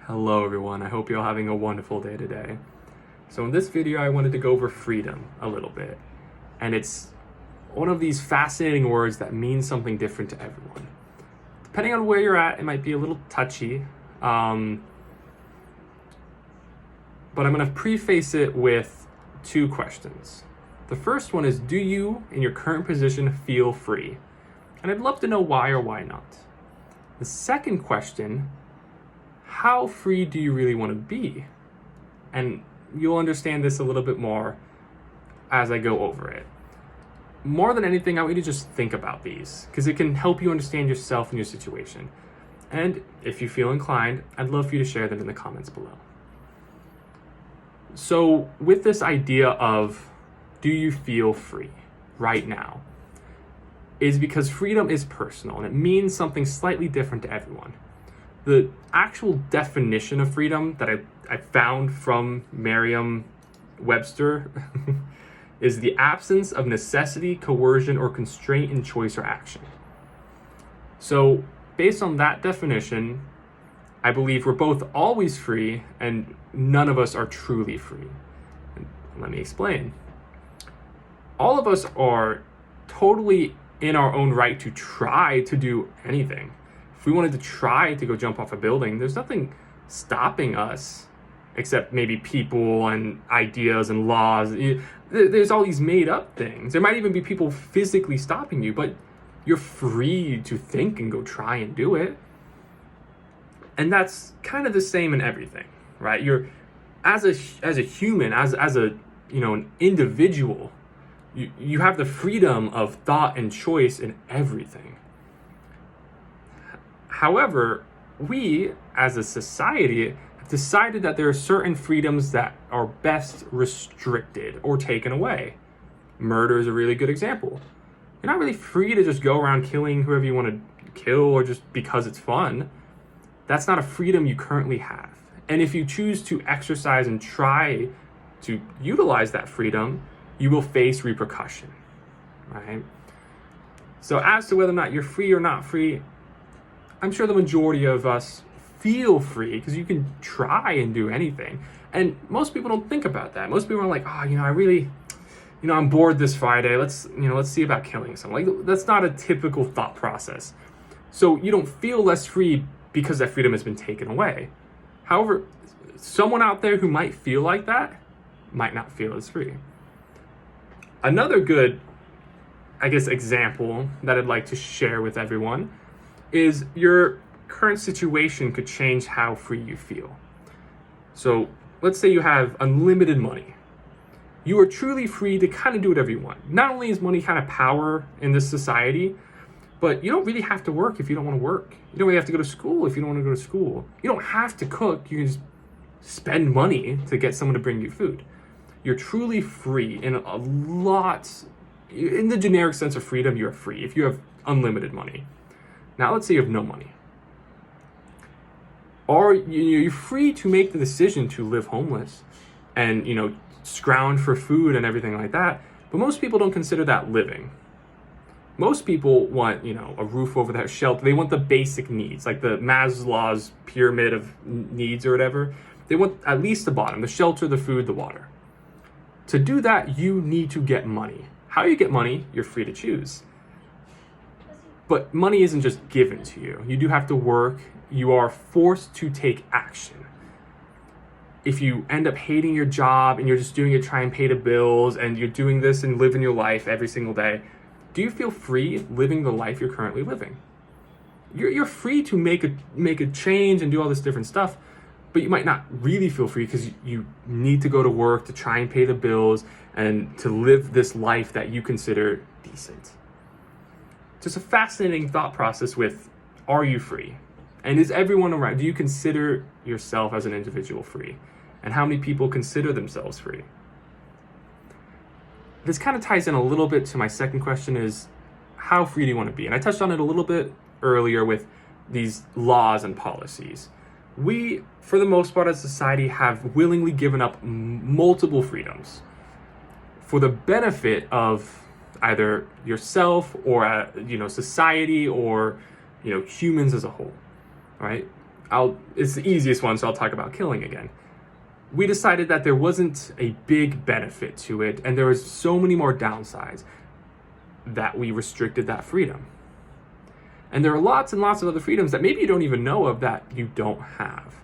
Hello everyone, I hope you're all having a wonderful day today. So in this video I wanted to go over freedom a little bit. And it's one of these fascinating words that means something different to everyone. Depending on where you're at, it might be a little touchy. But I'm going to preface it with two questions. The first one is, do you, in your current position, feel free? And I'd love to know why or why not. The second question, how free do you really want to be? And you'll understand this a little bit more as I go over it. More than anything, I want you to just think about these because it can help you understand yourself and your situation. And if you feel inclined, I'd love for you to share them in the comments below. So with this idea of, do you feel free right now? Is because freedom is personal and it means something slightly different to everyone. The actual definition of freedom that I found from Merriam-Webster is the absence of necessity, coercion, or constraint in choice or action. So based on that definition, I believe we're both always free and none of us are truly free. And let me explain. All of us are totally in our own right to try to do anything. If we wanted to try to go jump off a building, there's nothing stopping us except maybe people and ideas and laws. There's all these made up things. There might even be people physically stopping you, but you're free to think and go try and do it. And that's kind of the same in everything, right? You're as a human, as a an individual, you have the freedom of thought and choice in everything. However, we as a society have decided that there are certain freedoms that are best restricted or taken away. Murder is a really good example. You're not really free to just go around killing whoever you want to kill or just because it's fun. That's not a freedom you currently have. And if you choose to exercise and try to utilize that freedom, you will face repercussion, right? So as to whether or not you're free or not free, I'm sure the majority of us feel free because you can try and do anything. And most people don't think about that. Most people are like, I really, I'm bored this Friday. Let's see about killing someone. Like, that's not a typical thought process. So you don't feel less free because that freedom has been taken away. However, someone out there who might feel like that might not feel as free. Another good, example that I'd like to share with everyone is your current situation could change how free you feel. So let's say you have unlimited money. You are truly free to kind of do whatever you want. Not only is money kind of power in this society, but you don't really have to work if you don't want to work. You don't really have to go to school if you don't want to go to school. You don't have to cook. You can just spend money to get someone to bring you food. You're truly free in in the generic sense of freedom, you're free if you have unlimited money. Now let's say you have no money. Or you're free to make the decision to live homeless and, scrounge for food and everything like that. But most people don't consider that living. Most people want, a roof over their shelter. They want the basic needs, like the Maslow's pyramid of needs or whatever. They want at least the bottom, the shelter, the food, the water. To do that, you need to get money. How you get money, you're free to choose. But money isn't just given to you. You do have to work. You are forced to take action. If you end up hating your job and you're just doing it to try and pay the bills and you're doing this and living your life every single day, do you feel free living the life you're currently living? You're free to make a change and do all this different stuff, but you might not really feel free because you need to go to work to try and pay the bills and to live this life that you consider decent. Just a fascinating thought process with, are you free? And is everyone around, do you consider yourself as an individual free? And how many people consider themselves free? This kind of ties in a little bit to my second question is, how free do you want to be? And I touched on it a little bit earlier with these laws and policies. We, for the most part as a society, have willingly given up multiple freedoms for the benefit of either yourself or society or humans as a whole, right? it's the easiest one, so I'll talk about killing again. We decided that there wasn't a big benefit to it, and there was so many more downsides that we restricted that freedom. And there are lots and lots of other freedoms that maybe you don't even know of that you don't have,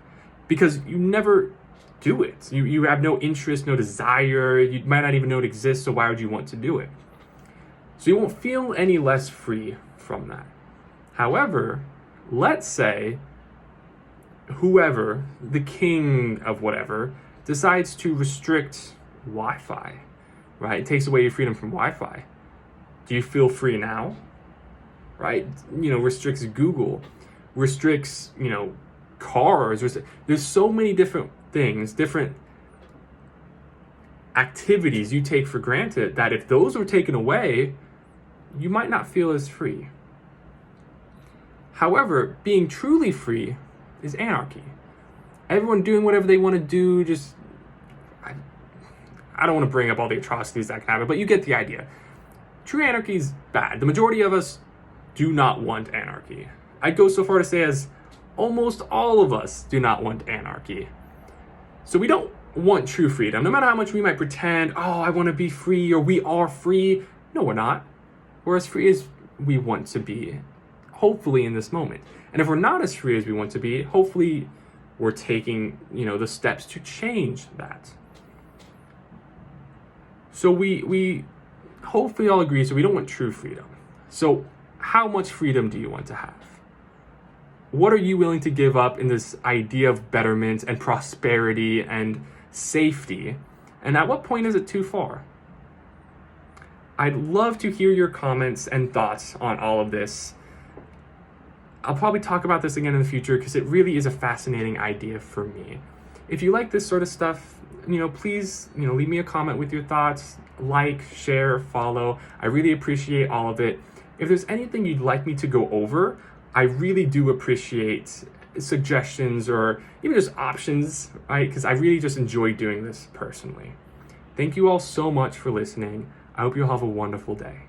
because you never do it. You have no interest, no desire, you might not even know it exists, so why would you want to do it? So you won't feel any less free from that. However, let's say whoever, the king of whatever, decides to restrict Wi-Fi, right? It takes away your freedom from Wi-Fi. Do you feel free now? Right? Restricts Google, restricts, cars. There's so many different things, different activities you take for granted that if those were taken away, you might not feel as free. However, being truly free is anarchy. Everyone doing whatever they want to do, I don't want to bring up all the atrocities that can happen, but you get the idea. True anarchy is bad. The majority of us do not want anarchy. I'd go so far to say as almost all of us do not want anarchy. So we don't want true freedom. No matter how much we might pretend, I want to be free, or we are free. No, we're not. We're as free as we want to be, hopefully in this moment. And if we're not as free as we want to be, hopefully we're taking, the steps to change that. So we hopefully all agree, so we don't want true freedom. So how much freedom do you want to have? What are you willing to give up in this idea of betterment and prosperity and safety? And at what point is it too far? I'd love to hear your comments and thoughts on all of this. I'll probably talk about this again in the future because it really is a fascinating idea for me. If you like this sort of stuff, please, leave me a comment with your thoughts, like, share, follow. I really appreciate all of it. If there's anything you'd like me to go over, I really do appreciate suggestions or even just options, right? Because I really just enjoy doing this personally. Thank you all so much for listening. I hope you'll have a wonderful day.